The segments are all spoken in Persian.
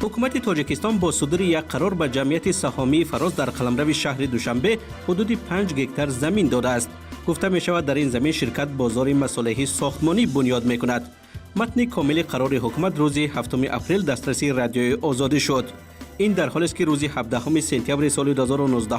حکومت تاجیکستان با صدور یک قرار به جمعیت سهامی فراز در قلمرو شهر دوشنبه حدود 5 گکتار زمین داده است. گفته می شود در این زمین شرکت بازار مصالح ساختمانی بنیاد می کند. متن کامل قرار حکومت روز 7 اپریل دسترسی رادیوی آزادی شد. این در حالی است که روز 17 سپتامبر سال 2019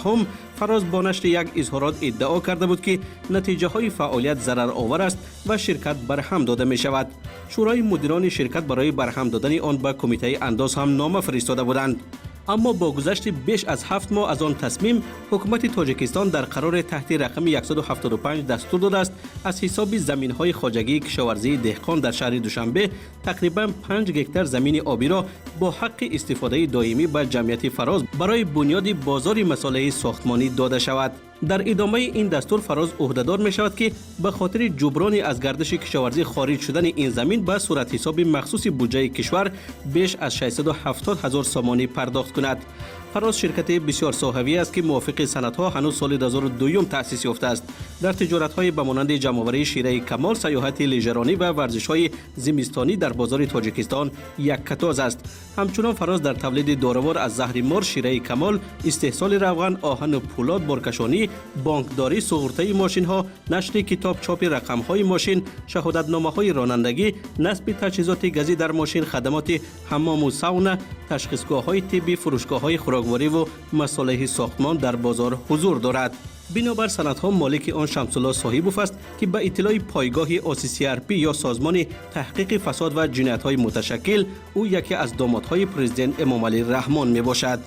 فراز با نشر یک اظهارات ادعا کرده بود که نتیجه های فعالیت ضرر آور است و شرکت برهم داده می شود. شورای مدیران شرکت برای برهم دادن آن به کمیته انداز هم نامه فرستاده بودند. اما با گذشت بیش از 7 ماه از آن تصمیم، حکومت تاجیکستان در قرار تحت رقم 175 دستور داده است از حساب زمین‌های خواجگی کشاورزی دهقان در شهر دوشنبه تقریباً 5 گکتار زمین آبی را با حق استفاده دائمی به جمعیت فراز برای بنیاد بازار مصالح ساختمانی داده شود. در ادامه این دستور فراز عهدهدار می شود که به خاطر جبران از گردش کشاورزی خارج شدن این زمین به صورت حساب مخصوص بودجه کشور بیش از 670,000 سامانی پرداخت کند. فراز شرکت بسیار ساحوی است که موافق سندها هنوز سال 2002 تأسیس یافته است. در تجارت‌های به مانند جمع‌آوری شیره کمال، سیاحت لیژرانی و ورزش‌های زمستانی در بازار تاجیکستان یک کتاز است. همچنان فراز در تولید داروار از زهر مار، شیره کمال، استحصال روغن، آهن و پولاد، بارکشانی، بانکداری، سوغورته ماشین‌ها، نشر کتاب، چاپ رقم‌های ماشین، شهادتنامه‌های رانندگی، نصب تجهیزات گازی در ماشین، خدمات حمام و ساونا، تشخیصگاه‌های طبی، فروشگاه‌های خوراکواری و مصالح ساختمان در بازار حضور دارد. بنابر سندها مالک آن شمس‌الله صاحبوف است که به اطلاع پایگاه OCCRP یا سازمان تحقیق فساد و جنایت‌های متشکل او یکی از دامادهای پرزیدنت امامعلی رحمان میباشد.